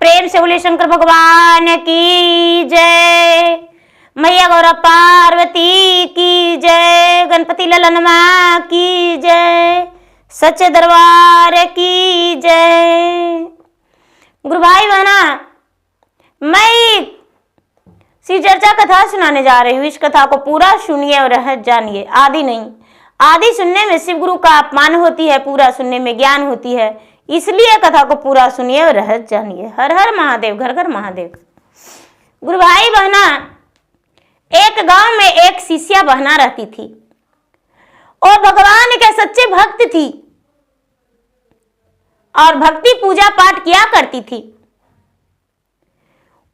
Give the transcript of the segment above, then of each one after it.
प्रेम से बोले शंकर भगवान की जय, मैया गौरा पार्वती की जय, गणपति ललनमा की जय, सच्चे दरबार की जय। गुरु भाई बहना, मैं श्री चर्चा कथा सुनाने जा रही हूँ। इस कथा को पूरा सुनिए और रहस्य जानिए। आदि नहीं, आदि सुनने में शिव गुरु का अपमान होती है, पूरा सुनने में ज्ञान होती है। इसलिए कथा को पूरा सुनिए और रहस्य जानिए। हर हर महादेव, घर घर महादेव। गुरु भाई बहना, एक गांव में एक शिष्या बहना रहती थी और भगवान के सच्चे भक्त थी और भक्ति पूजा पाठ किया करती थी।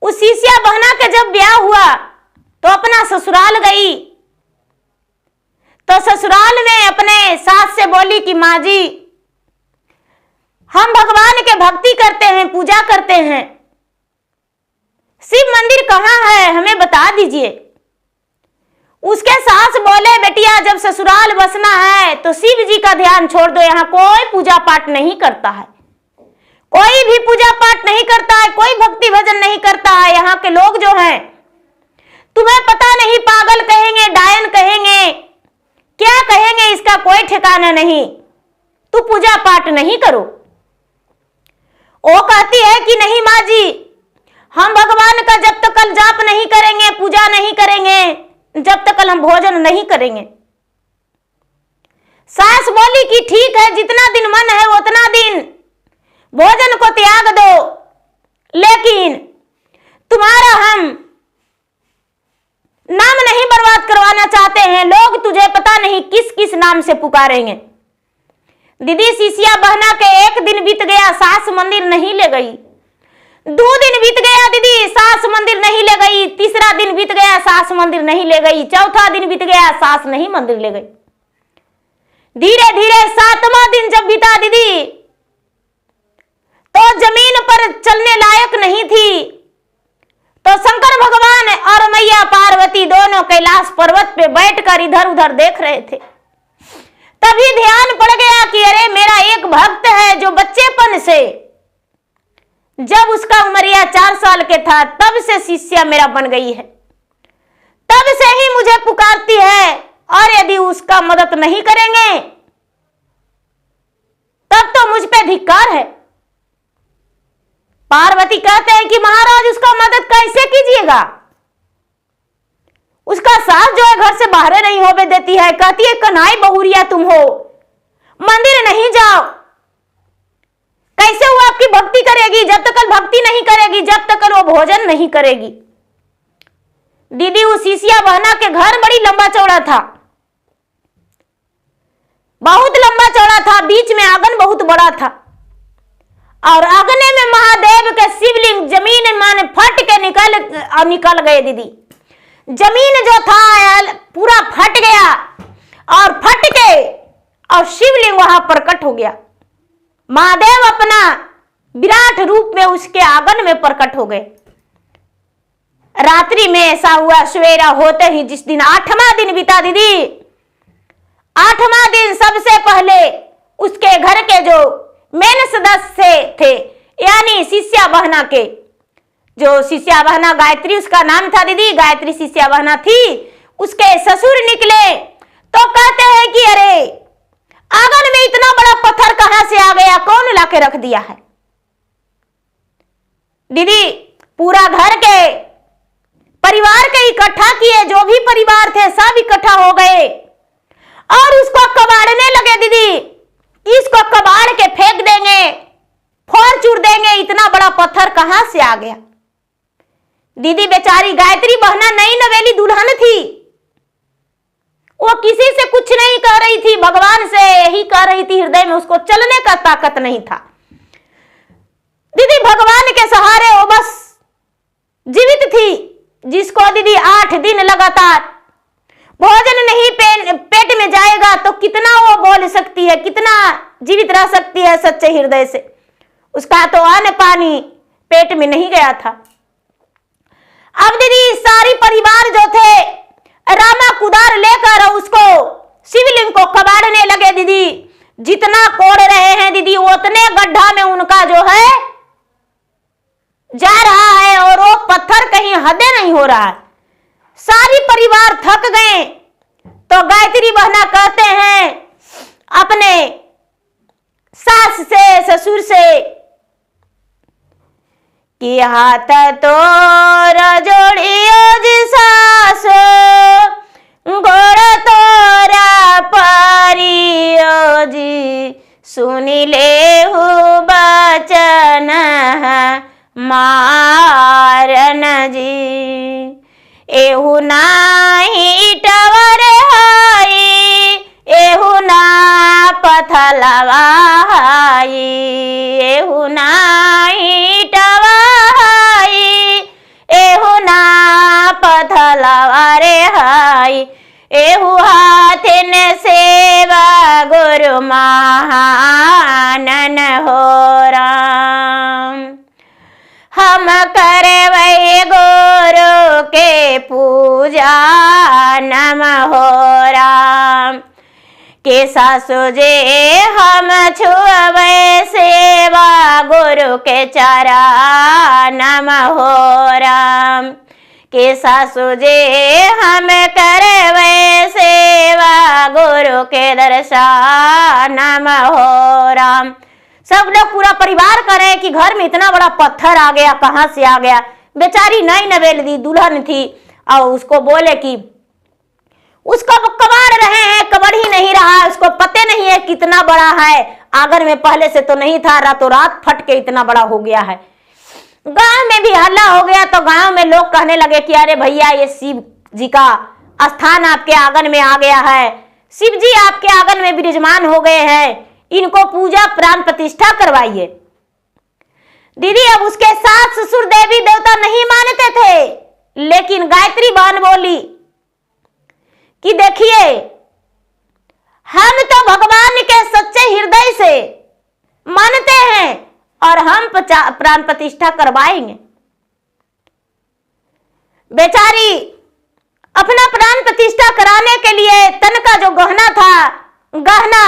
उस शिष्या बहना के जब ब्याह हुआ तो अपना ससुराल गई, तो ससुराल में अपने सास से बोली कि माँ जी, हम भगवान के भक्ति करते हैं, पूजा करते हैं, शिव मंदिर कहाँ है हमें बता दीजिए। उसके सास बोले, बेटिया जब ससुराल बसना है तो शिव जी का ध्यान छोड़ दो, यहाँ कोई पूजा पाठ नहीं करता है, कोई भी पूजा पाठ नहीं करता है, कोई भक्ति भजन नहीं करता है। यहाँ के लोग जो हैं तुम्हें पता नहीं, पागल कहेंगे, डायन कहेंगे, क्या कहेंगे, इसका कोई ठिकाना नहीं, तू पूजा पाठ नहीं करो। वो कहती है कि नहीं माँ जी, हम भगवान का जब तक कल जाप नहीं करेंगे, पूजा नहीं करेंगे, जब तक कल हम भोजन नहीं करेंगे। सास बोली कि ठीक है, जितना दिन मन है उतना दिन भोजन को त्याग दो, लेकिन तुम्हारा हम नाम नहीं बर्बाद करवाना चाहते हैं। लोग तुझे पता नहीं किस किस नाम से पुकारेंगे। दीदी शिष्या बहना के एक दिन बीत गया, सास मंदिर नहीं ले गई। 2 दिन बीत गया दीदी, सास मंदिर नहीं ले गई। तीसरा दिन बीत गया, सास मंदिर नहीं ले गई। चौथा दिन बीत गया, सास नहीं मंदिर ले गई। धीरे धीरे 7वां दिन जब बीता दीदी, तो जमीन पर चलने लायक नहीं थी, तो शंकर भगवान और मैया पार्वती दोनों कैलाश पर्वत पे बैठकर इधर उधर देख रहे थे। तभी ध्यान पड़ गया कि अरे मेरा एक भक्त है जो बच्चेपन से, जब उसका उमरिया 4 साल के था तब से शिष्या मेरा बन गई है, तब से ही मुझे पुकारती है, और यदि उसका मदद नहीं करेंगे तब तो मुझ पे धिक्कार है। पार्वती कहते हैं कि महाराज उसका मदद कैसे कीजिएगा, उसका सास जो है घर से बाहर नहीं होने देती है, कहती है कन्हाई बहुरिया तुम हो, मंदिर नहीं जाओ, कैसे वो आपकी भक्ति करेगी, जब तक भक्ति नहीं करेगी, जब तक वो भोजन नहीं करेगी। दीदी उस शिष्या बहना के घर बड़ी लंबा चौड़ा था, बहुत लंबा चौड़ा था, बीच में आंगन बहुत बड़ा था, और आंगने में महादेव के शिवलिंग जमीन में फट के निकल गए। दीदी जमीन जो था पूरा फट गया, और फट के और शिवलिंग वहां प्रकट हो गया। महादेव अपना विराट रूप में उसके आंगन में प्रकट हो गए। रात्रि में ऐसा हुआ, सवेरा होते ही जिस दिन 8वां दिन बीता दीदी, 8वां दिन सबसे पहले उसके घर के जो मेन सदस्य थे, यानी शिष्या बहना के, जो शिष्या बहना गायत्री उसका नाम था दीदी, गायत्री शिष्या बहना थी, उसके ससुर निकले तो कहते हैं कि अरे आंगन में इतना बड़ा पत्थर कहां से आ गया, कौन लाके रख दिया है। दीदी पूरा घर के परिवार के इकट्ठा किए, जो भी परिवार थे सब इकट्ठा हो गए और उसको कबाड़ने लगे। दीदी इसको कबाड़ के फेंक देंगे, फोड़ चूर देंगे, इतना बड़ा पत्थर कहां से आ गया। दीदी बेचारी गायत्री बहना नई नवेली दुल्हन थी, वो किसी से कुछ नहीं कह रही थी, भगवान से यही कह रही थी, हृदय में उसको चलने का ताकत नहीं था। दीदी भगवान के सहारे वो बस जीवित थी, जिसको दीदी 8 दिन लगातार भोजन नहीं पेट में जाएगा तो कितना वो बोल सकती है, कितना जीवित रह सकती है सच्चे हृदय से। उसका तो अन्न पानी पेट में नहीं गया था। अब दीदी सारी परिवार जो थे रामा कुदार लेकर उसको शिवलिंग को कबाड़ने लगे। दीदी जितना कोड़ रहे हैं दीदी, उतने गड्ढा में उनका जो है हद नहीं हो रहा है। सारी परिवार थक गए तो गायत्री बहना कहते हैं अपने सास से, ससुर से कि हाथ तोर जोड़ियो जी सास, गोड़ तोरा परियो जी, सुनी ले हो बचन मारन जी। एहू नाही टवर हाई, एहू ना पथलवा हाई, एहू नाही टवर हाई, एहू ना पथलवा रे हाई, एहू हाथिन सेवा गुरु महानन हो राम। हम करवै गुरु के पूजा नम हो राम। के सासु जे हम छुअबै सेवा गुरु के चरणम हो राम। के सासु जे हम करवै सेवा गुरु के दर्शनम हो राम। सब लोग पूरा परिवार करें कि घर में इतना बड़ा पत्थर आ गया, कहाँ से आ गया। बेचारी नई नवेली दी दुल्हन थी और उसको बोले कि उसको कबाड़ रहे हैं, कबाड़ ही नहीं रहा, उसको पते नहीं है कितना बड़ा है, आंगन में पहले से तो नहीं था, रातों रात फट के इतना बड़ा हो गया है। गांव में भी हल्ला हो गया तो गांव में लोग कहने लगे कि अरे भैया ये शिव जी का स्थान आपके आंगन में आ गया है, शिव जी आपके आंगन में विराजमान हो गए हैं, इनको पूजा प्राण प्रतिष्ठा करवाइए। दीदी अब उसके सास ससुर देवी देवता नहीं मानते थे, लेकिन गायत्री बहन बोली कि देखिए हम तो भगवान के सच्चे हृदय से मानते हैं और हम प्राण प्रतिष्ठा करवाएंगे। बेचारी अपना प्राण प्रतिष्ठा कराने के लिए तन का जो गहना था, गहना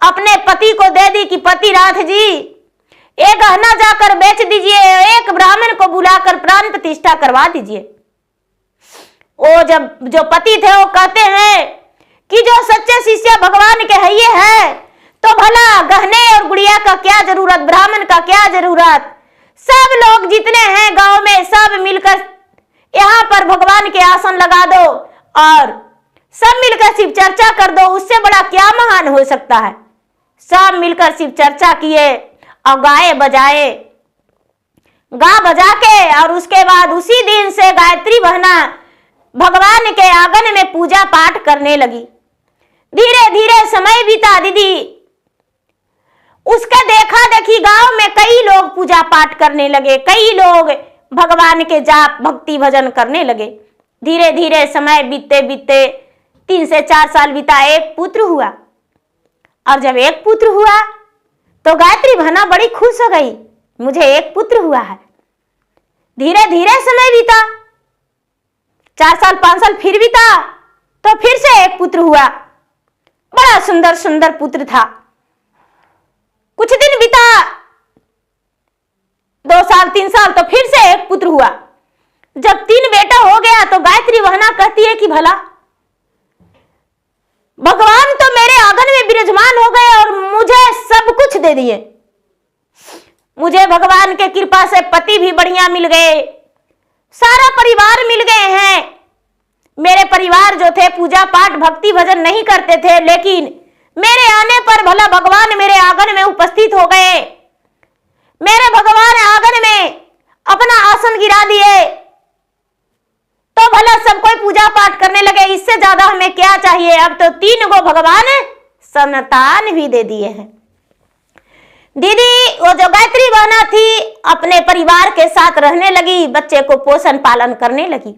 अपने पति को दे दी कि पतिनाथ जी ये गहना जाकर बेच दीजिए, एक ब्राह्मण को बुलाकर प्राण प्रतिष्ठा करवा दीजिए। वो जब जो पति थे वो कहते हैं कि जो सच्चे शिष्य भगवान के है ये है तो भला गहने और गुड़िया का क्या जरूरत, ब्राह्मण का क्या जरूरत। सब लोग जितने हैं गांव में सब मिलकर यहाँ पर भगवान के आसन लगा दो और सब मिलकर शिव चर्चा कर दो, उससे बड़ा क्या महान हो सकता है। सब मिलकर शिव चर्चा किए और गाए बजाए, गा बजा के और उसके बाद उसी दिन से गायत्री बहना भगवान के आंगन में पूजा पाठ करने लगी। धीरे धीरे समय बीता दीदी, उसके देखा देखी गांव में कई लोग पूजा पाठ करने लगे, कई लोग भगवान के जाप भक्ति भजन करने लगे। धीरे धीरे समय बीतते बीतते 3 से 4 साल बीता, एक पुत्र हुआ। और जब एक पुत्र हुआ तो गायत्री बहना बड़ी खुश हो गई, मुझे एक पुत्र हुआ है। धीरे धीरे समय बीता, 4 साल 5 साल फिर बीता तो फिर से एक पुत्र हुआ, बड़ा सुंदर सुंदर पुत्र था। कुछ दिन बीता, 2 साल 3 साल तो फिर से एक पुत्र हुआ। जब 3 बेटा हो गया तो गायत्री बहना कहती है कि भला भगवान तो मेरे आंगन में विराजमान हो गए और मुझे सब कुछ दे दिए। मुझे भगवान के कृपा से पति भी बढ़िया मिल गए, सारा परिवार मिल गए हैं। मेरे परिवार जो थे पूजा पाठ भक्ति भजन नहीं करते थे, लेकिन मेरे आने पर भला भगवान मेरे आंगन में उपस्थित हो गए। मेरे भगवान आंगन में अपना आसन गिरा दिए तो भला सब कोई पूजा पाठ करने लगे। इससे ज्यादा हमें क्या चाहिए। अब तो 3 गो भगवान संतान भी दे दिए हैं। दीदी वो जो गायत्री बहना थी अपने परिवार के साथ रहने लगी, बच्चे को पोषण पालन करने लगी।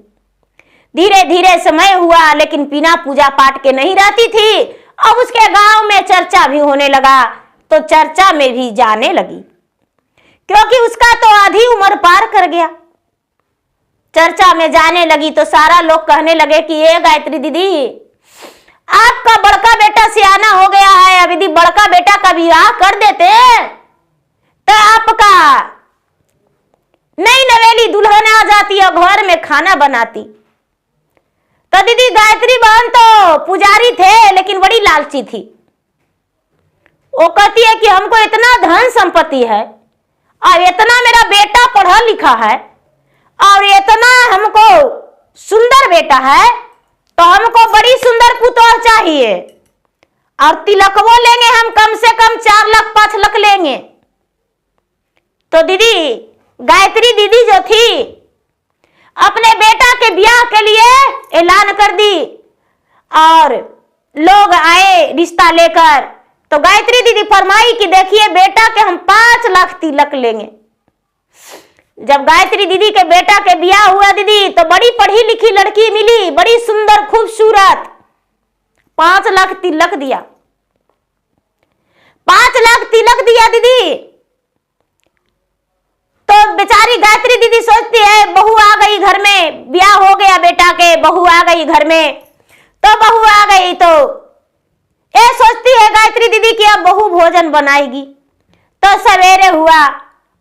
धीरे धीरे समय हुआ, लेकिन बिना पूजा पाठ के नहीं रहती थी। अब उसके गांव में चर्चा भी होने लगा तो चर्चा में भी जाने लगी, क्योंकि उसका तो आधी उम्र पार कर गया। चर्चा में जाने लगी तो सारा लोग कहने लगे कि ये गायत्री दीदी आपका बड़का बेटा सियाना हो गया है, अब यदि बड़का बेटा का विवाह कर देते तो आपका नई नवेली नवेली दुल्हन आ जाती और घर में खाना बनाती। तो दीदी गायत्री बहन तो पुजारी थे लेकिन बड़ी लालची थी। वो कहती है कि हमको इतना धन संपत्ति है और इतना मेरा बेटा पढ़ा लिखा है और इतना हमको सुंदर बेटा है, तो हमको बड़ी सुंदर पुतौह चाहिए और तिलक वो लेंगे हम कम से कम 4 लाख 5 लाख लेंगे। तो दीदी गायत्री दीदी जो थी अपने बेटा के ब्याह के लिए ऐलान कर दी और लोग आए रिश्ता लेकर। तो गायत्री दीदी फरमाई कि देखिए बेटा के हम 5 लाख तिलक लेंगे। जब गायत्री दीदी के बेटा के ब्याह हुआ दीदी, तो बड़ी पढ़ी लिखी लड़की मिली, बड़ी सुंदर खूबसूरत। 5 लाख तिलक दिया, 5 लाख तिलक दिया दीदी। तो बेचारी गायत्री दीदी सोचती है बहू आ गई घर में, ब्याह हो गया बेटा के, बहू आ गई घर में। तो बहू आ गई तो ये सोचती है गायत्री दीदी कि अब बहू भोजन बनाएगी। तो सवेरे हुआ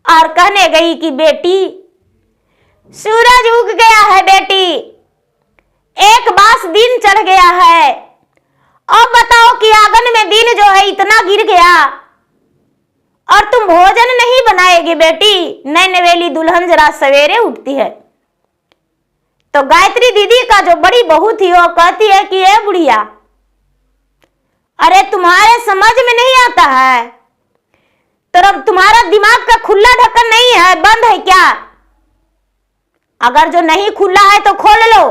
और कहने गई कि बेटी सूरज उग गया है बेटी, एक बास दिन चढ़ गया है, अब बताओ कि आंगन में दिन जो है इतना गिर गया और तुम भोजन नहीं बनाएगी बेटी। नई नवेली दुल्हन जरा सवेरे उठती है। तो गायत्री दीदी का जो बड़ी बहू थी वो कहती है कि ये बुढ़िया, अरे तुम्हारे समझ में नहीं आता है, तो तुम्हारा दिमाग का खुला ढक्कन नहीं है, बंद है क्या? अगर जो नहीं खुला है तो खोल लो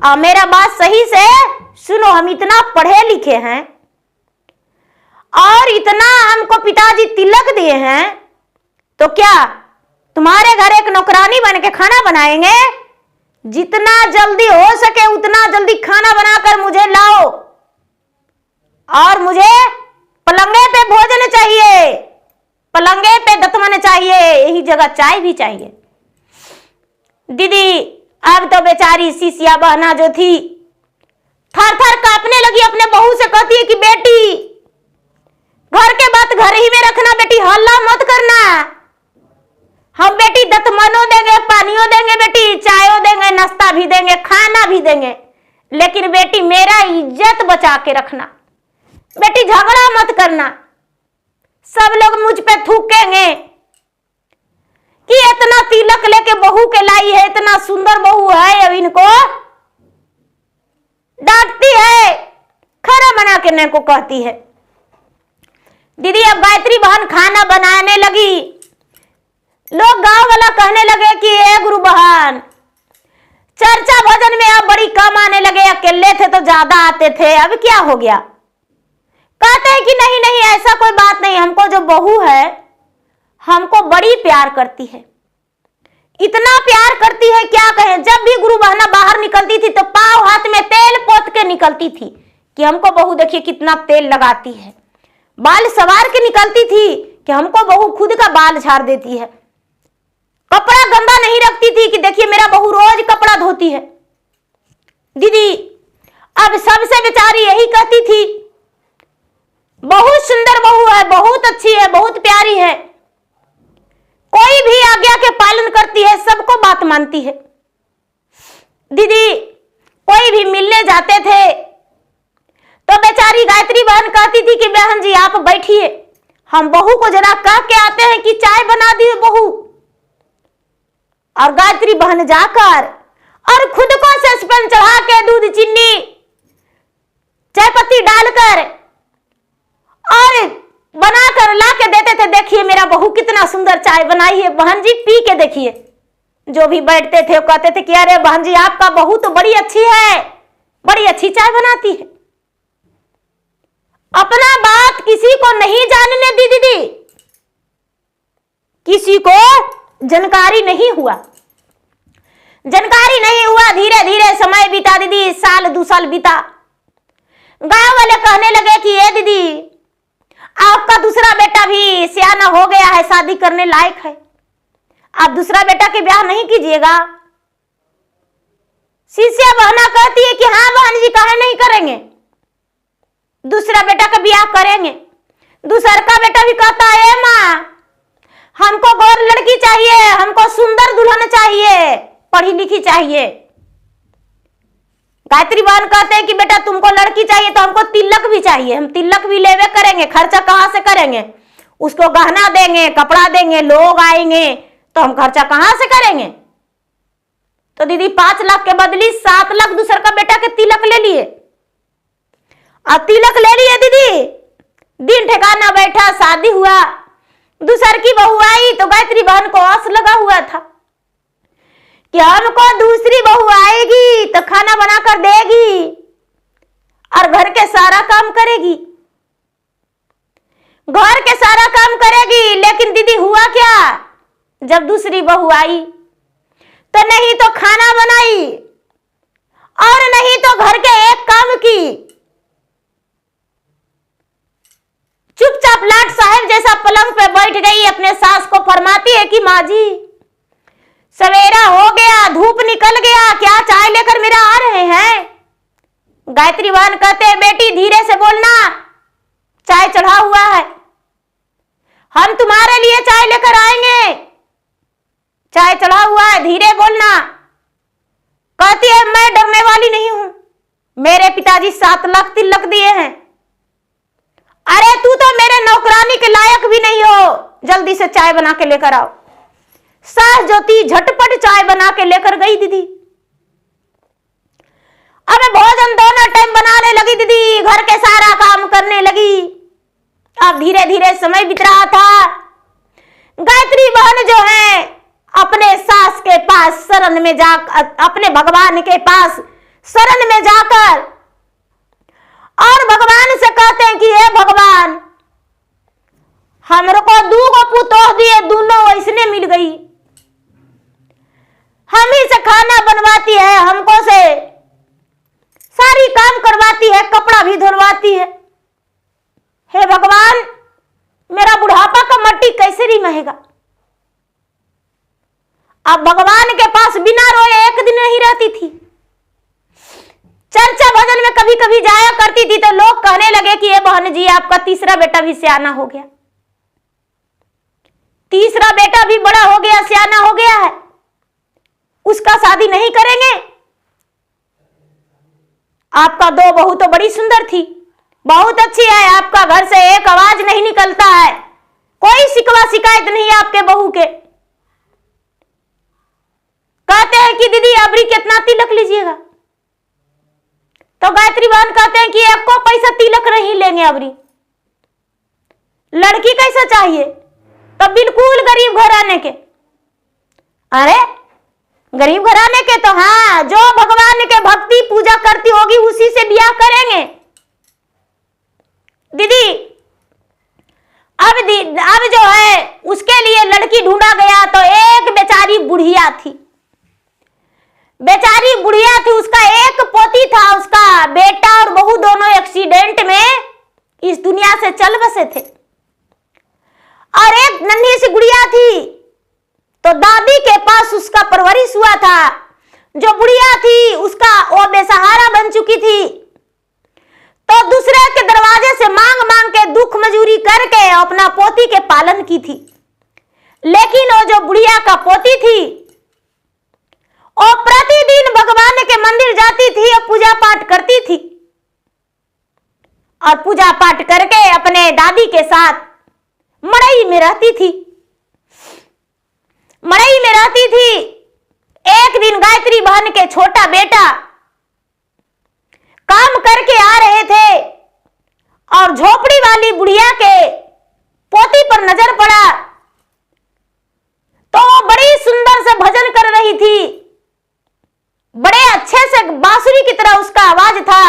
और मेरा बात सही से सुनो। हम इतना पढ़े लिखे हैं और इतना हमको पिताजी तिलक दिए हैं, तो क्या तुम्हारे घर एक नौकरानी बन के खाना बनाएंगे? जितना जल्दी हो सके उतना जल्दी खाना बनाकर मुझे लाओ और मुझे पलंगे पे भोजन चाहिए, पलंगे पे दतमन चाहिए, यही जगह चाय भी चाहिए। दीदी अब तो बेचारी सीसिया बहना जो थी थर थर कांपने लगी, अपने बहू से कहती है कि बेटी घर के बात घर ही में रखना, बेटी हल्ला मत करना। हम बेटी दतमनो देंगे, पानियों देंगे, बेटी चायों देंगे, नाश्ता भी देंगे, खाना भी देंगे, लेकिन बेटी मेरा इज्जत बचा के रखना, बेटी झगड़ा मत करना। सब लोग मुझ पे थूकेंगे कि इतना तिलक लेके बहू के लाई है, इतना सुंदर बहू है, अब इनको डांटती है, खाना बना के ने को कहती है। दीदी अब गायत्री बहन खाना बनाने लगी। लोग गांव वाला कहने लगे कि ए गुरु बहन चर्चा भजन में अब बड़ी कम आने लगे, अकेले थे तो ज्यादा आते थे, अब क्या हो गया? कहते हैं कि नहीं नहीं ऐसा कोई बात नहीं, हमको जो बहू है हमको बड़ी प्यार करती है, इतना प्यार करती है क्या कहें। जब भी गुरु बहना बाहर निकलती थी तो पांव हाथ में तेल पोत के निकलती थी कि हमको बहू देखिए कितना तेल लगाती है। बाल सवार के निकलती थी कि हमको बहू खुद का बाल झाड़ देती है। कपड़ा गंदा नहीं रखती थी कि देखिए मेरा बहू रोज कपड़ा धोती है। दीदी अब सबसे बेचारी यही कहती थी बहुत सुंदर बहू है, बहुत अच्छी है, बहुत प्यारी है, कोई भी आज्ञा के पालन करती है, सबको बात मानती है। दीदी कोई भी मिलने जाते थे तो बेचारी गायत्री बहन कहती थी कि बहन जी आप बैठिए, हम बहू को जरा कह के आते हैं कि चाय बना दी बहू। और गायत्री बहन जाकर और खुद को सस्पेन चढ़ा के दूध चीनी चाय पत्ती डालकर और बनाकर ला के देते थे। देखिए मेरा बहू कितना सुंदर चाय बनाई है, बहन जी पी के देखिए। जो भी बैठते थे वो कहते थे कि अरे बहन जी आपका बहू तो बड़ी अच्छी है, बड़ी अच्छी चाय बनाती है। अपना बात किसी को नहीं जानने दी दीदी, किसी को जानकारी नहीं हुआ, जानकारी नहीं हुआ। धीरे धीरे समय बीता दीदी, साल 2 साल बीता। गांव वाले कहने लगे कि ये दीदी आपका दूसरा बेटा भी सियाना हो गया है, शादी करने लायक है, आप दूसरा बेटा के ब्याह नहीं कीजिएगा। शिष्या बहना कहती है कि हाँ बहन जी काहे नहीं करेंगे, दूसरा बेटा का ब्याह करेंगे। दूसरा का बेटा भी कहता है माँ हमको गौर लड़की चाहिए, हमको सुंदर दुल्हन चाहिए। पढ़ी लिखी चाहिए। गायत्री बहन कहते हैं कि बेटा तुमको लड़की चाहिए तो हमको तिलक भी चाहिए, हम तिलक भी लेवे करेंगे, खर्चा कहाँ से करेंगे, उसको गहना देंगे, कपड़ा देंगे, लोग आएंगे तो हम खर्चा कहाँ से करेंगे। तो दीदी 5 लाख के बदली 7 लाख दूसर का बेटा के तिलक ले लिए। और तिलक ले लिए दीदी, दिन ठिकाना बैठा, शादी हुआ, दूसर की बहू आई तो गायत्री बहन को आस लगा हुआ था कि हमको दूसरी बहू आएगी तो खाना बनाकर देगी और घर के सारा काम करेगी, घर के सारा काम करेगी। लेकिन दीदी हुआ क्या, जब दूसरी बहू आई तो नहीं तो खाना बनाई और नहीं तो घर के एक काम की। चुपचाप लाट साहब जैसा पलंग पे बैठ गई, अपने सास को फरमाती है कि माँ जी सवेरा हो गया, धूप निकल गया, क्या चाय लेकर मेरा आ रहे हैं। गायत्री बहन कहते हैं बेटी धीरे से बोलना, चाय चढ़ा हुआ है, हम तुम्हारे लिए चाय लेकर आएंगे, चाय चढ़ा हुआ है, धीरे बोलना। कहती है मैं डरने वाली नहीं हूं, मेरे पिताजी 7 लाख तिलक दिए हैं। अरे तू तो मेरे नौकरानी के लायक भी नहीं हो, जल्दी से चाय बना के लेकर आओ। सास ज्योति झटपट चाय बना के लेकर गई दीदी। अब भोजन दोनों टाइम बनाने लगी दीदी, घर के सारा काम करने लगी। अब धीरे धीरे समय बीत रहा था। गायत्री बहन जो है अपने सास के पास शरण में जा, अपने भगवान के पास शरण में जाकर और भगवान से कहते हैं कि हे भगवान हमरो को 2 पुतोह दिए, दोनों वैसने मिल गई, हम ही से खाना बनवाती है, हमको से सारी काम करवाती है, कपड़ा भी धुलवाती है। हे भगवान मेरा बुढ़ापा का मट्टी कैसे रिमहेगा। अब भगवान के पास बिना रोए एक दिन नहीं रहती थी। चर्चा भजन में कभी कभी जाया करती थी तो लोग कहने लगे कि ये बहन जी आपका तीसरा बेटा भी सियाना हो गया, तीसरा बेटा भी बड़ा हो गया, सियाना हो गया है, उसका शादी नहीं करेंगे। आपका 2 बहू तो बड़ी सुंदर थी, बहुत अच्छी है, आपका घर से एक आवाज नहीं निकलता है, कोई शिकवा शिकायत नहीं है आपके बहू के। कहते हैं कि दीदी अबरी कितना तिलक लीजिएगा। तो गायत्री बहन कहते हैं कि एक को पैसा तिलक नहीं लेंगे अबरी, लड़की कैसा चाहिए, तो बिल्कुल गरीब घराने के। अरे गरीब घराने के तो हाँ, जो भगवान के भक्ति पूजा करती होगी उसी से ब्याह करेंगे। दीदी अब जो है उसके लिए लड़की ढूंढा गया तो एक बेचारी बुढ़िया थी, बेचारी बुढ़िया थी, उसका एक पोती था, उसका बेटा और बहू दोनों एक्सीडेंट में इस दुनिया से चल बसे थे और एक नन्ही सी गुड़िया थी। तो दादी के पास उसका परवरिश हुआ था। जो बुढ़िया थी उसका वो बेसहारा बन चुकी थी, तो दूसरे के दरवाजे से मांग मांग के दुख मजूरी करके अपना पोती के पालन की थी। लेकिन वो जो बुढ़िया का पोती थी वो प्रतिदिन भगवान के मंदिर जाती थी और पूजा पाठ करती थी और पूजा पाठ करके अपने दादी के साथ मड़ई में रहती थी, मड़ई में रहती थी। एक दिन गायत्री बहन के छोटा बेटा काम करके आ रहे थे और झोपड़ी वाली बुढ़िया के पोती पर नजर पड़ा तो वो बड़ी सुंदर से भजन कर रही थी, बड़े अच्छे से बांसुरी की तरह उसका आवाज था,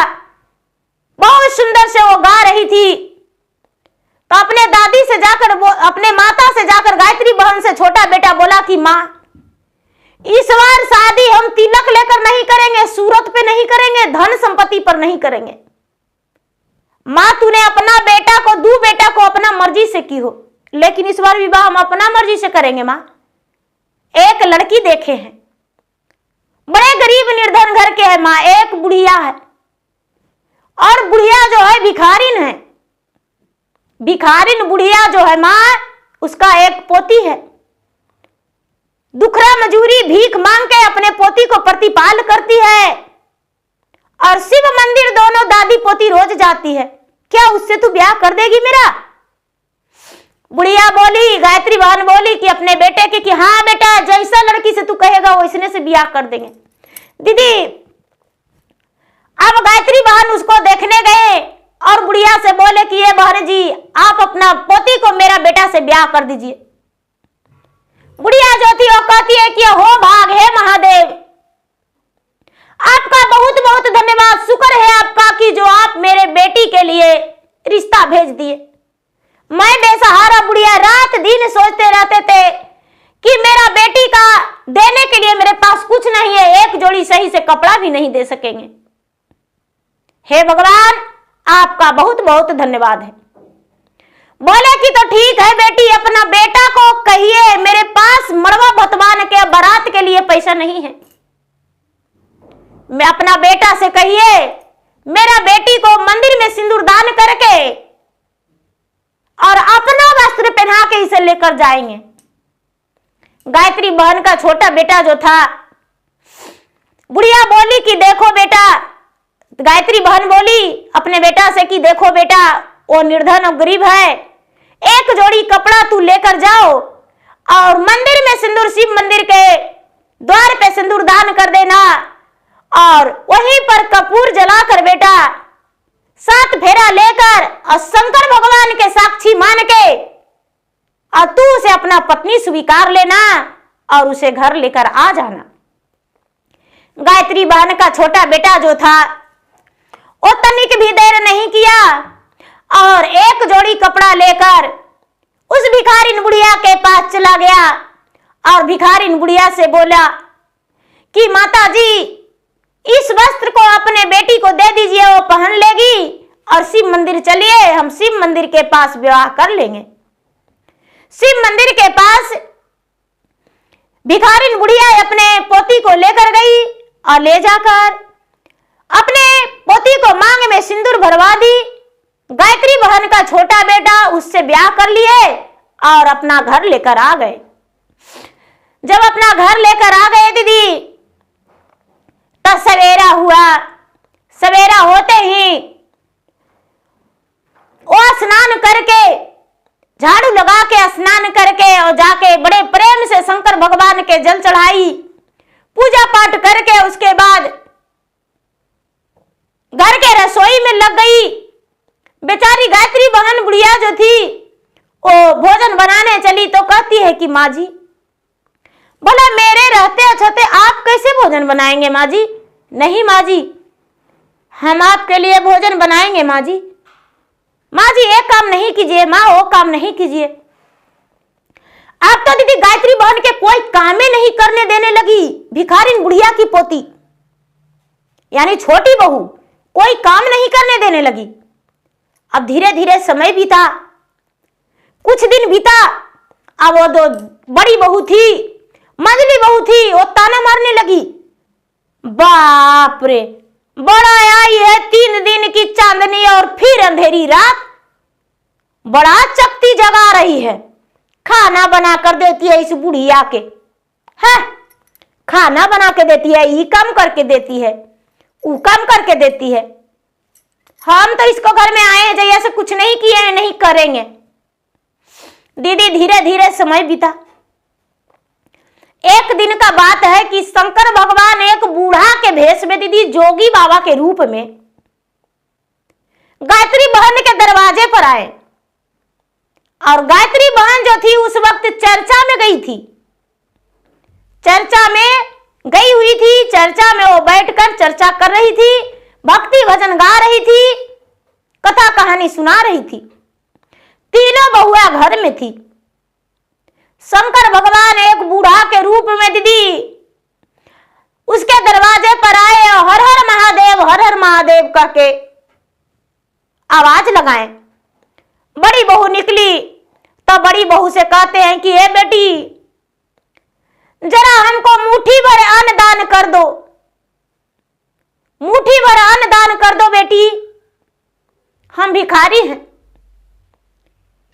बहुत सुंदर से वो गा रही थी। तो अपने दादी से जाकर अपने माता से जाकर गायत्री बहन से छोटा बेटा बोला कि माँ इस बार शादी हम तिलक लेकर नहीं करेंगे, सूरत पे नहीं करेंगे, धन संपत्ति पर नहीं करेंगे। माँ तूने अपना बेटा को 2 बेटा को अपना मर्जी से की हो, लेकिन इस बार विवाह हम अपना मर्जी से करेंगे। माँ एक लड़की देखे हैं, बड़े गरीब निर्धन घर के है माँ, एक बुढ़िया है और बुढ़िया जो है भिखारिन है, भिखारिन बुढ़िया जो है माँ उसका एक पोती है, दुखरा मजूरी भीख मांग के अपने पोती को प्रतिपाल करती है और शिव मंदिर दोनों दादी पोती रोज जाती है। क्या उससे तू ब्याह कर देगी मेरा? बुढ़िया बोली, गायत्री बहन बोली कि अपने बेटे की कि हाँ बेटा, जैसा लड़की से तू कहेगा वैसने से ब्याह कर देंगे। दीदी अब गायत्री बहन उसको देखने गए और बुढ़िया से बोले कि ये बहन जी, आप अपना पोती को मेरा बेटा से ब्याह कर दीजिए। बुढ़िया जो थी वो कहती है कि हो भाग है महादेव, आपका बहुत बहुत धन्यवाद, शुक्र है आपका कि जो आप मेरे बेटी के लिए रिश्ता भेज दिए। मैं बेसहारा बुढ़िया रात दिन सोचते रहते थे कि मेरा बेटी का देने के लिए मेरे पास कुछ नहीं है, एक जोड़ी सही से कपड़ा भी नहीं दे सकेंगे। हे भगवान, आपका बहुत बहुत धन्यवाद है। बोले कि तो ठीक है बेटी, अपना बेटा को कहिए मेरे पास मड़वा भतवान के बारात के लिए पैसा नहीं है। मैं अपना बेटा से कहिए मेरा बेटी को मंदिर में सिंदूर दान करके और अपना वस्त्र पहना के इसे लेकर जाएंगे। गायत्री बहन का छोटा बेटा जो था, बुढ़िया बोली कि देखो बेटा, गायत्री बहन बोली अपने बेटा से कि देखो बेटा, वो निर्धन और गरीब है, एक जोड़ी कपड़ा तू लेकर जाओ और मंदिर में सिंदूर, शिव मंदिर के द्वार पे सिंदूर दान कर देना और वहीं पर कपूर जलाकर बेटा 7 फेरा लेकर और शंकर भगवान के साक्षी मान के और तू उसे अपना पत्नी स्वीकार लेना और उसे घर लेकर आ जाना। गायत्री बहन का छोटा बेटा जो था वो तनिक भी देर नहीं किया और एक जोड़ी कपड़ा लेकर उस भिखारिन बुढ़िया के पास चला गया और भिखारिन बुढ़िया से बोला कि माता जी, इस वस्त्र को अपने बेटी को दे दीजिए, वो पहन लेगी और शिव मंदिर चलिए, हम शिव मंदिर के पास विवाह कर लेंगे। शिव मंदिर के पास भिखारिन बुढ़िया अपने पोती को लेकर गई और ले जाकर अपने पोती को मांग में सिंदूर भरवा दी। गायत्री बहन का छोटा बेटा उससे ब्याह कर लिए और अपना घर लेकर आ गए। जब अपना घर लेकर आ गए दीदी, तब सवेरा हुआ। सवेरा होते ही वो स्नान करके, झाड़ू लगा के स्नान करके और जाके बड़े प्रेम से शंकर भगवान के जल चढ़ाई, पूजा पाठ करके उसके बाद घर के रसोई में लग गई। बेचारी गायत्री बहन बुढ़िया जो थी वो भोजन बनाने चली तो कहती है कि माँ जी, बोला मेरे रहते छते आप कैसे भोजन बनाएंगे माँ जी? नहीं माँ जी, हम आपके लिए भोजन बनाएंगे माँ जी। माँ जी एक काम नहीं कीजिए, माँ वो काम नहीं कीजिए। आप तो दीदी गायत्री बहन के कोई काम ही नहीं करने देने लगी। भिखारिन बुढ़िया की पोती यानी छोटी बहू कोई काम नहीं करने देने लगी। अब धीरे धीरे समय बीता, कुछ दिन बीता। अब वो दो बड़ी बहू थी, मंझली बहू थी, वो ताना मारने लगी, बाप रे, बड़ा आई है 3 दिन की चांदनी और फिर अंधेरी रात, बड़ा चकती जगा रही है, खाना बना कर देती है इस बुढ़िया के। है खाना बना के देती है, ये काम करके देती है, वो काम करके देती है। हम तो इसको घर में आए हैं जैसे कुछ नहीं किए हैं, नहीं करेंगे। दीदी धीरे धीरे समय बीता। एक दिन का बात है कि शंकर भगवान एक बूढ़ा के भेष में दीदी जोगी बाबा के रूप में गायत्री बहन के दरवाजे पर आए और गायत्री बहन जो थी उस वक्त चर्चा में गई थी, चर्चा में गई हुई थी। चर्चा में वो बैठकर चर्चा कर रही थी, भक्ति भजन गा रही थी, कथा कहानी सुना रही थी। तीनों बहुआ घर में थी। शंकर भगवान एक बूढ़ा के रूप में दीदी उसके दरवाजे पर आए और हर हर महादेव करके आवाज लगाए। बड़ी बहू निकली तो बड़ी बहू से कहते हैं कि हे बेटी, जरा हमको मुट्ठी भर अन्न दान कर दो, मुट्ठी भर अन्न दान कर दो बेटी, हम भिखारी हैं।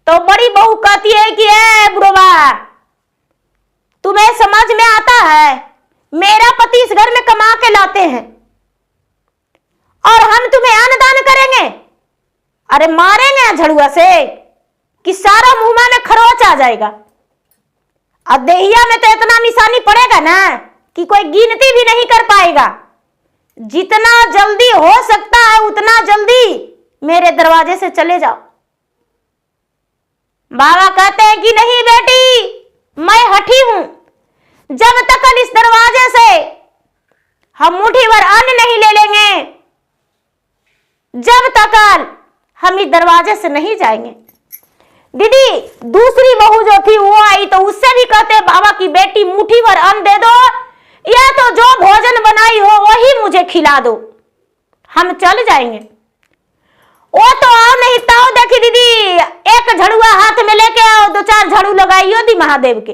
तो बड़ी बहू कहती है कि ए बुढ़वा, तुम्हें समझ में आता है? मेरा पति इस घर में कमा के लाते हैं और हम तुम्हें अन्नदान करेंगे? अरे मारेंगे झड़ुआ से कि सारा मुंह में खरोच आ जाएगा। अब देहिया में तो इतना निशानी पड़ेगा ना कि कोई गिनती भी नहीं कर पाएगा। जितना जल्दी हो सकता है उतना जल्दी मेरे दरवाजे से चले जाओ। बाबा कहते हैं कि नहीं बेटी, मैं हठी हूं। जब तक इस दरवाजे से हम मुट्ठी भर अन्न नहीं ले लेंगे, जब तक हम इस दरवाजे से नहीं जाएंगे। दीदी दूसरी बहू जो थी वो आई तो उससे भी कहते बाबा की बेटी मुट्ठी भर अन्न दे दो, या तो जो भोजन बनाई हो वही मुझे खिला दो, हम चल जाएंगे। वो तो आओ नहीं ताओ देखी दीदी, एक झड़ुआ हाथ में लेके आओ, 2-4 झाड़ू लगाइयो दी महादेव के।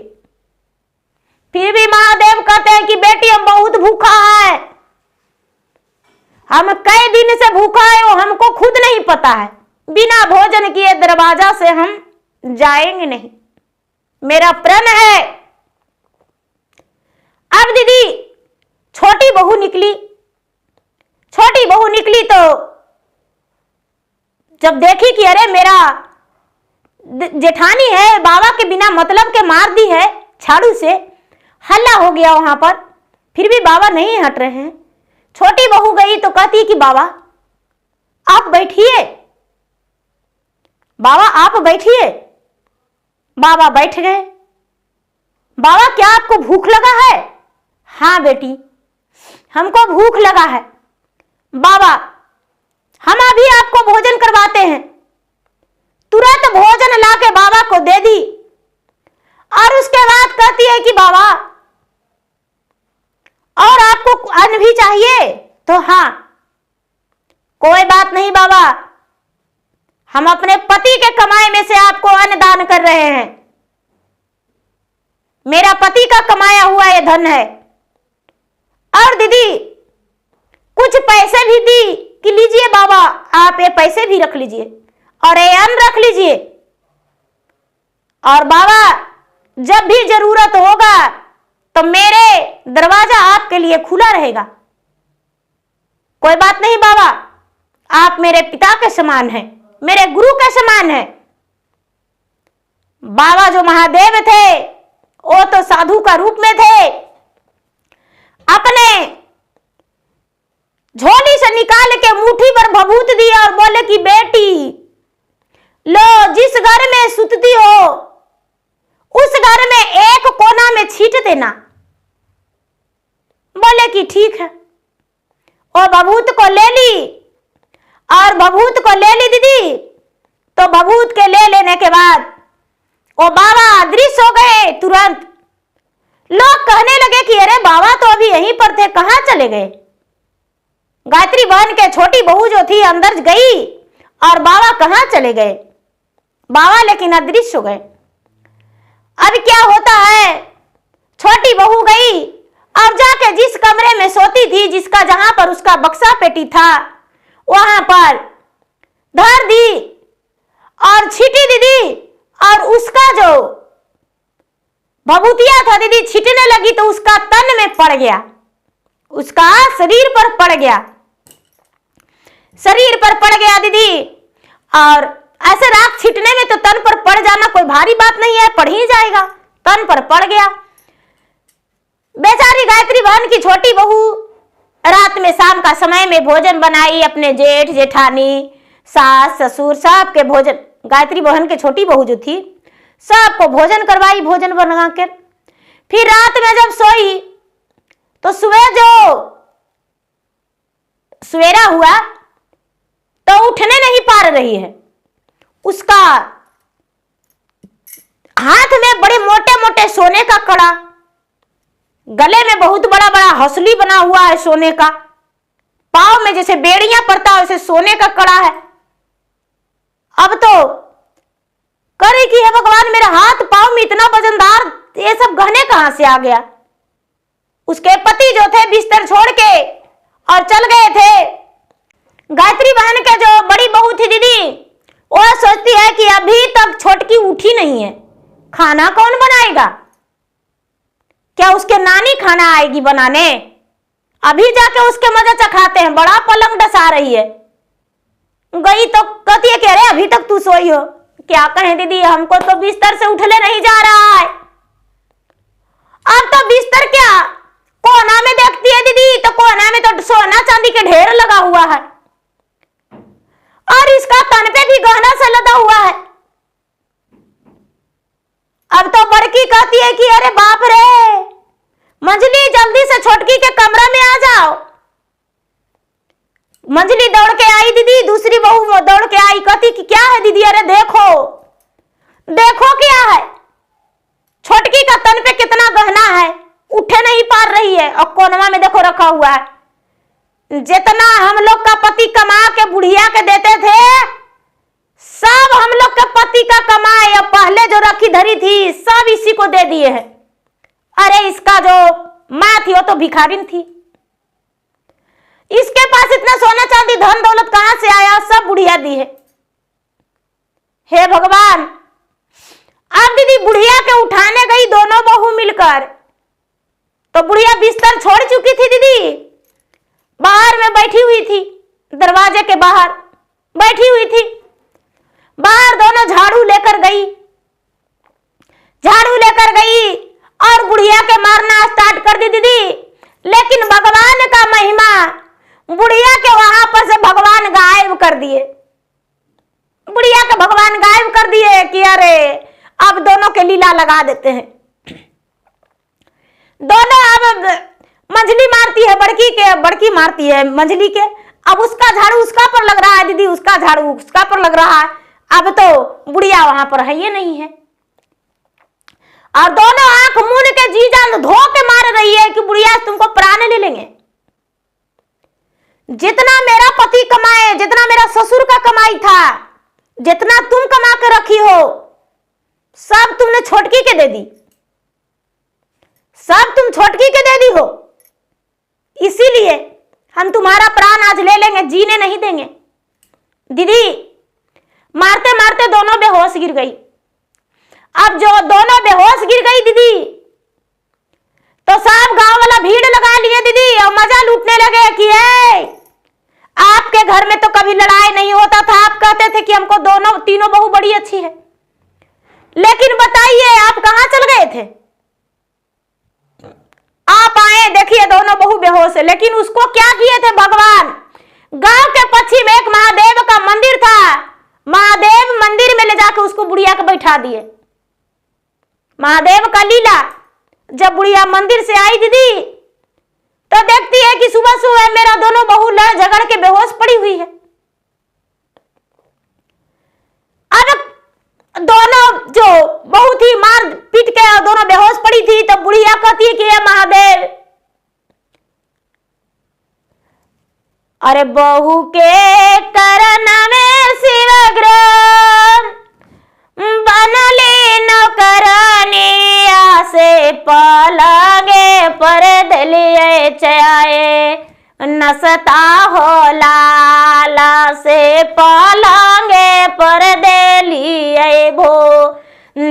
फिर भी महादेव कहते हैं कि बेटी हम बहुत भूखा है, हम कई दिन से भूखा है, वो हमको खुद नहीं पता है। बिना भोजन किए दरवाजा से हम जाएंगे नहीं, मेरा प्रण है। अब दीदी छोटी बहू निकली। छोटी बहू निकली तो जब देखी कि अरे मेरा जेठानी है बाबा के बिना मतलब के मार दी है झाड़ू से, हल्ला हो गया वहां पर। फिर भी बाबा नहीं हट रहे हैं। छोटी बहू गई तो कहती कि बाबा आप बैठिए, बाबा आप बैठिए। बाबा बैठ गए। बाबा क्या आपको भूख लगा है? हाँ बेटी हमको भूख लगा है। बाबा हम अभी आपको भोजन करवाते हैं। तुरंत भोजन लाके बाबा को दे दी और उसके बाद कहती है कि बाबा और आपको अन्न भी चाहिए? तो हाँ। कोई बात नहीं बाबा, हम अपने पति के कमाए में से आपको अन्न दान कर रहे हैं। मेरा पति का कमाया हुआ ये धन है। और दीदी कुछ पैसे भी दी कि लीजिए बाबा आप ये पैसे भी रख लीजिए और ये अन्न रख लीजिए, और बाबा जब भी जरूरत होगा तो मेरे दरवाजा आपके लिए खुला रहेगा। कोई बात नहीं बाबा, आप मेरे पिता के समान हैं, मेरे गुरु के समान हैं। बाबा जो महादेव थे वो तो साधु का रूप में थे। अपने झोली से निकाल के मुट्ठी पर भभूत दिया और बोले कि बेटी लो, जिस घर में सुतती हो उस घर में एक कोना में छींट देना। बोले कि ठीक है। और भभूत को ले ली और भभूत को ले ली दीदी। तो भभूत के ले लेने के बाद वो बाबा अदृश्य हो गए तुरंत। लोग कहने लगे कि अरे बाबा तो अभी यहीं पर थे, कहां चले गए? गायत्री बहन के छोटी बहू जो थी अंदर गई और बाबा कहां चले गए? बाबा लेकिन अदृश्य हो गए। अब क्या होता है, छोटी बहू गई और जाके जिस कमरे में सोती थी, जिसका जहां पर उसका बक्सा पेटी था वहां पर धर दी और छीटी दीदी। और उसका जो भभूतिया था दीदी छीटने लगी तो उसका तन में पड़ गया, उसका शरीर पर पड़ गया, शरीर पर पड़ गया दीदी। और ऐसे राख छीटने में तो तन पर पड़ जाना कोई भारी बात नहीं है, पड़ ही जाएगा। तन पर पड़ गया। बेचारी गायत्री बहन की छोटी बहू रात में शाम का समय में भोजन बनाई, अपने जेठ जेठानी सास ससुर सब के भोजन, गायत्री बहन के छोटी बहू जो थी सबको भोजन करवाई, भोजन बनाकर। फिर रात में जब सोई तो सुबह जो सवेरा हुआ तो उठने नहीं पा रही है। उसका हाथ में बड़े मोटे मोटे सोने का कड़ा, गले में बहुत बड़ा बड़ा हौसली बना हुआ है सोने का, पांव में जैसे बेड़ियां पड़ता है वैसे सोने का कड़ा है। अब तो करे कि हे भगवान मेरा हाथ पांव में इतना वजनदार ये सब गहने कहां से आ गया। उसके पति जो थे बिस्तर छोड़ के और चल गए थे। गायत्री बहन के जो बड़ी बहू थी दीदी वो सोचती है कि अभी तक छोटकी उठी नहीं है, खाना कौन बनाएगा। क्या उसके नानी खाना आएगी बनाने? अभी जाके उसके मजा चखाते हैं। बड़ा पलंग डसा रही है। गई तो कहती है कह रहे अभी तक तू सोई हो। क्या कहें दीदी, हमको तो बिस्तर से उठले नहीं जा रहा है। अब तो बिस्तर क्या, कोना में देखती है दीदी तो कोना में तो सोना चांदी के ढेर लगा हुआ है और इसका तन पे भी गहना से लदा हुआ है। अब तो बड़की कहती है कि अरे बाप रे मंजली जल्दी से छोटकी के कमरे में आ जाओ। मंजली दौड़ के आई दीदी, दूसरी बहू दौड़ के आई, कहती कि क्या है दीदी? अरे देखो देखो क्या है, छोटकी का तन पे कितना गहना है, उठे नहीं पार रही है और कोनवा में देखो रखा हुआ है। जितना हम लोग का पति कमा के बुढ़िया के देते थे सब हम लोग के पति का कमाए और पहले जो रखी धरी थी सब इसी को दे दिए हैं। अरे इसका जो माँ थी वो तो भिखारिन थी, इसके पास इतना सोना चांदी धन दौलत कहां से आया? सब बुढ़िया दी है। हे भगवान। अब दीदी बुढ़िया के उठाने गई दोनों बहू मिलकर, तो बुढ़िया बिस्तर छोड़ चुकी थी दीदी, बाहर में बैठी हुई थी, दरवाजे के बाहर बैठी हुई थी। बाहर दोनों झाड़ू लेकर गई, झाड़ू लेकर गई और बुढ़िया के मारना स्टार्ट कर दी दीदी। लेकिन भगवान का महिमा, बुढ़िया के वहां पर से भगवान गायब कर दिए। बुढ़िया के भगवान गायब कर दिए कि अरे अब दोनों के लीला लगा देते हैं। दोनों अब मंजली मारती है बड़की के, बड़की मारती है मंजली के। अब उसका झाड़ू उसका पर लग रहा है दीदी, उसका झाड़ू उसका पर लग रहा है। अब तो बुढ़िया वहां पर है ये नहीं है और दोनों आंख मूंद के जी जान धो के मार रही है कि बुढ़िया तुमको प्राण ले लेंगे। जितना मेरा पति कमाए, जितना मेरा ससुर का कमाई था, जितना तुम कमा के रखी हो सब तुमने छोटकी के दे दी, सब तुम छोटकी के दे दी हो। इसीलिए हम तुम्हारा प्राण आज ले लेंगे, जीने नहीं देंगे। दीदी मारते मारते दोनों बेहोश गिर गई। अब जो दोनों बेहोश गिर गई दीदी तो सब गांव वाला भीड़ लगा लिए दीदी और मजा लूटने लगे कि आपके घर में तो कभी लड़ाई नहीं होता था, आप कहते थे कि हमको दोनों तीनों बहू बड़ी अच्छी है, लेकिन बताइए आप कहां चल गए थे? आप आए देखिए दोनों बहू बेहोश है। लेकिन उसको क्या किए थे भगवान? गांव के पश्चिम एक महादेव का मंदिर था, महादेव मंदिर में ले जाकर उसको बुढ़िया को बैठा दिए। महादेव का लीला। जब बुढ़िया मंदिर से आई दीदी तो देखती है कि सुबह सुबह मेरा दोनों बहू लड़ झगड़ के बेहोश पड़ी हुई है। अब दोनों जो बहू थी मार पीट के दोनों बेहोश पड़ी थी, तो बुढ़िया कहती है कि हे महादेव, अरे बहू के करन में शिवग्रह बनले नौकरानिया से पलंगे पर दलिए चाहे नसता हो लाला से पलंगे पर दलिए भो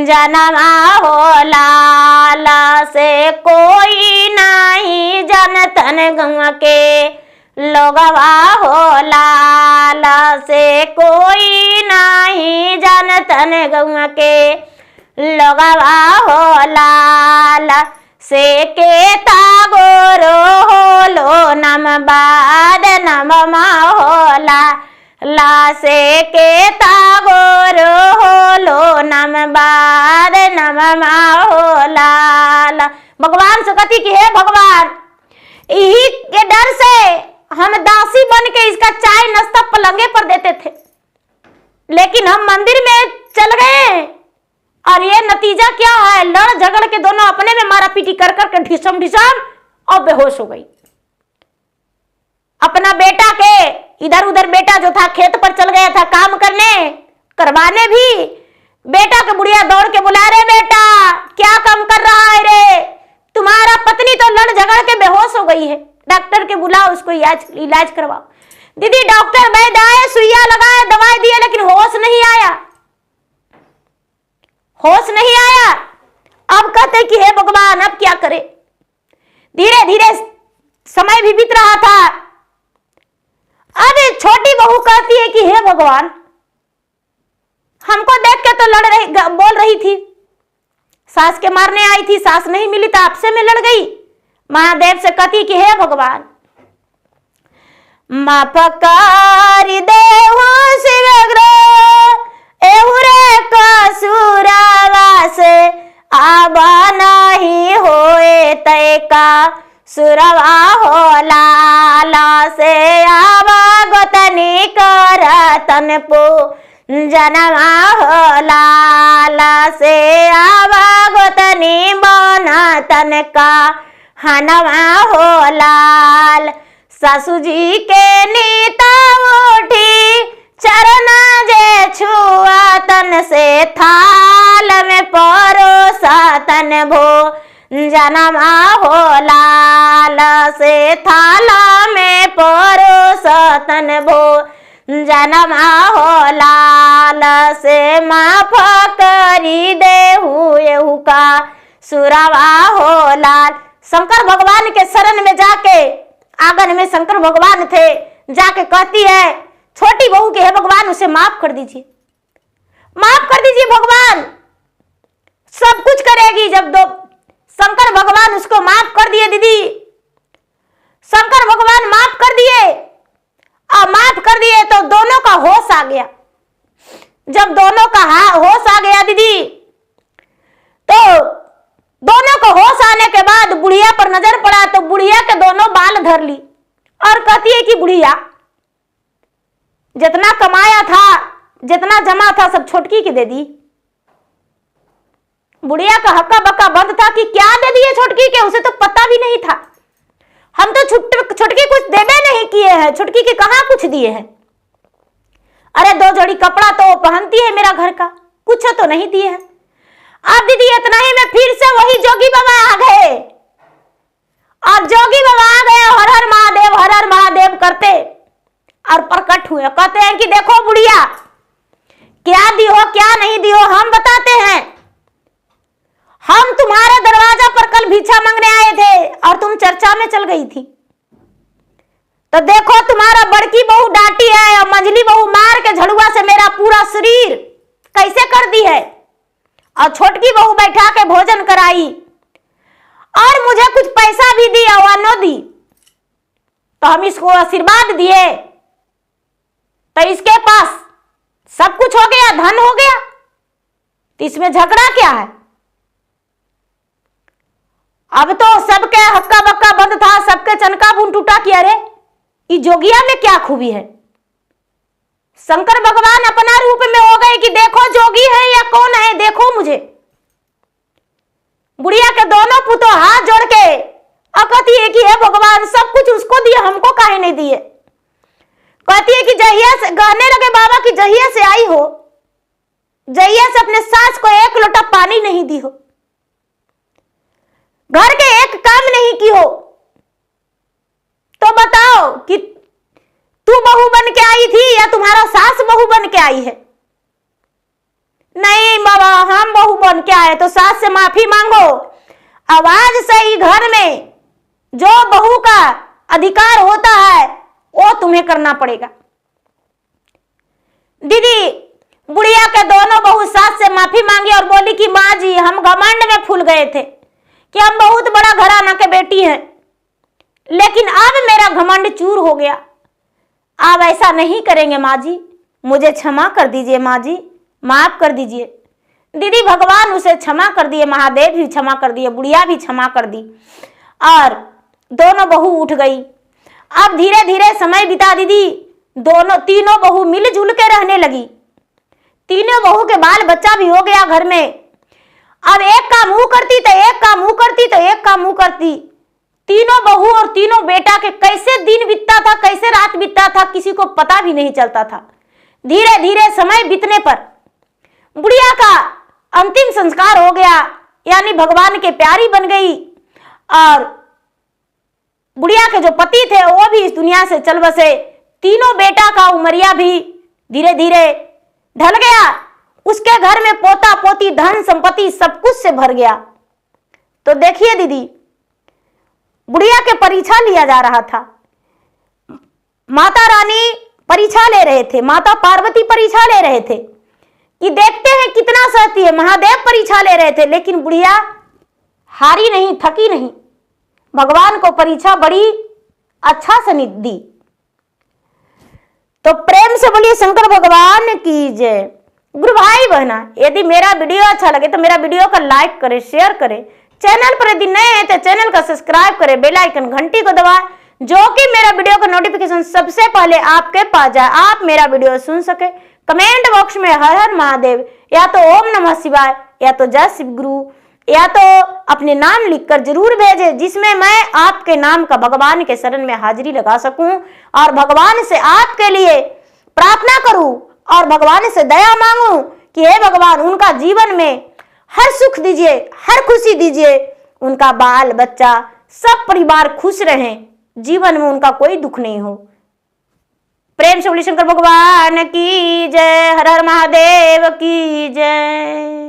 जनमा हो लाला से कोई नहीं जनतन गंगा के लोगवा हो लाला से कोई नहीं जनतन गौआ के लोगवा हो लाला से के तागोरो होलो नम बाद नम होला ला से के तागोरो होलो नम बाद नम होला। भगवान से कहती कि हे भगवान, यही के डर से हम दासी बन के इसका चाय नाश्ता पलंगे पर देते थे, लेकिन हम मंदिर में चल गए और ये नतीजा क्या है? लड़ झगड़ के दोनों अपने में मारा पीटी कर करके ढिसम ढिसम और बेहोश हो गई। अपना बेटा के इधर उधर, बेटा जो था खेत पर चल गया था काम करने करवाने भी, बेटा के बुढ़िया दौड़ के बुला रहे, बेटा क्या काम कर रहा है रे? तुम्हारा पत्नी तो लड़ झगड़ के बेहोश हो गई है, डॉक्टर के बुलाओ, उसको इलाज करवाओ। दीदी डॉक्टर वैद्य आए, सुइया लगाए, दवाई दिए, लेकिन होश नहीं आया, होश नहीं आया। अब कहते कि हे भगवान अब क्या करे? धीरे धीरे समय भी बीत रहा था। अब छोटी बहू कहती है कि हे भगवान, हमको देख के तो बोल रही थी, सास के मारने आई थी, सास नहीं मिली तो आपसे मैं लड़ गई। महादेव से कहती कि हे भगवान, माफ कर देहु शिवग्रह एहुरे कसुरवा से आबा नहीं होए तय का सुरवा हो लाला से आवा गोतनी कर तन पो जनमा हो लाला से आवा गोतनी बना तन का हनवा हो लाल। सासू जी के नीता उठी चरना जे छुआ तन से थाल में परोसा तन भो जनमा हो लाल से थाला में परोसा तन भो जनमा हो लाल से माफ करी देहु एहू का सुरवा हो लाल। शंकर भगवान के शरण में जाके, आंगन में शंकर भगवान थे, जाके कहती है छोटी बहू के, हे भगवान उसे माफ कर दीजिए, माफ कर दीजिए भगवान, सब कुछ करेगी। जब दो शंकर भगवान उसको माफ कर दिए दीदी, शंकर भगवान माफ कर दिए और माफ कर दिए तो दोनों का होश आ गया। जब दोनों का होश आ गया दीदी, तो दोनों को होश आने के बाद बुढ़िया पर नजर पड़ा तो बुढ़िया के दोनों बाल धर ली और कहती है कि बुढ़िया, जितना कमाया था, जितना जमा था, सब छोटकी की दे दी। बुढ़िया का हक्का बक्का बंद था कि क्या दे दिए छोटकी के, उसे तो पता भी नहीं था। हम तो छोटकी कुछ देवे नहीं किए हैं, छोटकी के कहां कुछ दिए हैं। अरे 2 जोड़ी कपड़ा तो पहनती है मेरा घर का, कुछ तो नहीं दिए हैं। अब दीदी इतना ही में फिर से वही जोगी बाबा आ गए, और जोगी बाबा आ गए हर हर महादेव करते और प्रकट हुए। कहते हैं कि देखो बुढ़िया, क्या दी हो क्या नहीं दी हो हम बताते हैं। हम तुम्हारे दरवाजा पर कल भिक्षा मांगने आए थे और तुम चर्चा में चल गई थी, तो देखो तुम्हारा बड़की बहू डांटी है और मंझली बहू मार के झड़ुआ से मेरा पूरा शरीर कैसे कर दी है, और छोटकी बहू बैठा के भोजन कराई और मुझे कुछ पैसा भी दिया, वानो दी, तो हम इसको आशीर्वाद दिए, तो इसके पास सब कुछ हो गया, धन हो गया, तो इसमें झगड़ा क्या है। अब तो सबके हक्का बक्का बंद था, सबके चनका बुन टूटा कि अरे ये जोगिया में क्या खूबी है। शंकर भगवान अपना रूप में हो गए कि देखो जोगी है या कौन है, देखो मुझे। बुढ़िया के दोनों पुतों हाथ जोड़ के कहती है कि हे भगवान, सब कुछ उसको दिए, हमको काहे नहीं दिए। कहती है कि जहिया से कहने लगे बाबा कि जहिया से आई हो, जहिया से अपने सास को 1 लोटा पानी नहीं दी हो, घर के एक काम नहीं की हो, तो बताओ कि तू बहू बन के आई थी या तुम्हारा सास बहू बन के आई है। नहीं बाबा, हम बहू बन के आए, तो सास से माफी मांगो। आवाज से ही घर में जो बहू का अधिकार होता है वो तुम्हें करना पड़ेगा। दीदी बुढ़िया के दोनों बहू सास से माफी मांगी और बोली कि माँ जी, हम घमंड में फूल गए थे कि हम बहुत बड़ा घराना के बेटी हैं, लेकिन अब मेरा घमंड चूर हो गया। आप ऐसा नहीं करेंगे माँ जी, मुझे क्षमा कर दीजिए माँ जी, माफ कर दीजिए। दीदी भगवान उसे क्षमा कर दिए, महादेव भी क्षमा कर दिए, बुढ़िया भी क्षमा कर दी और दोनों बहू उठ गई। अब धीरे धीरे समय बीता दीदी, तीनों बहू मिलजुल के रहने लगी। तीनों बहू के बाल बच्चा भी हो गया घर में। अब एक का मुंह करती तो एक का मुंह करती तो एक का मुंह करती। तीनों बहू और तीनों बेटा के कैसे दिन बीतता था, कैसे रात बीतता था, किसी को पता भी नहीं चलता था। धीरे धीरे समय बीतने पर बुढ़िया का अंतिम संस्कार हो गया, यानी भगवान के प्यारी बन गई, और बुढ़िया के जो पति थे वो भी इस दुनिया से चल बसे। तीनों बेटा का उमरिया भी धीरे धीरे ढल गया। उसके घर में पोता पोती धन संपत्ति सब कुछ से भर गया। तो देखिए दीदी, बुढ़िया के परीक्षा लिया जा रहा था। माता रानी परीक्षा ले रहे थे, माता पार्वती परीक्षा ले रहे थे कि देखते हैं कितना सहती है। महादेव परीक्षा ले रहे थे, लेकिन बुढ़िया हारी नहीं, थकी नहीं, भगवान को परीक्षा बड़ी अच्छा से दी। तो प्रेम से बोलिए शंकर भगवान की जय। गुरु भाई बहना, यदि मेरा वीडियो अच्छा लगे तो मेरा वीडियो को लाइक करें, शेयर करें। चैनल पर यदि नए हैं तो चैनल को सब्सक्राइब करें, बेल आइकन घंटी को दबाएं, जो कि मेरा वीडियो का नोटिफिकेशन सबसे पहले आपके पास जाए, आप मेरा वीडियो सुन सके। कमेंट बॉक्स में हर हर महादेव या तो ओम नमः शिवाय या तो जय शिव गुरु या तो अपने नाम लिखकर जरूर भेजें, जिसमें मैं आपके नाम का भगवान के शरण में हाजिरी लगा सकूं और भगवान से आपके लिए प्रार्थना करूं और भगवान से दया मांगूं कि हे भगवान उनका जीवन में हर सुख दीजिए, हर खुशी दीजिए, उनका बाल बच्चा सब परिवार खुश रहें, जीवन में उनका कोई दुख नहीं हो। प्रेम से बोलिए शंकर भगवान की जय, हर हर महादेव की जय।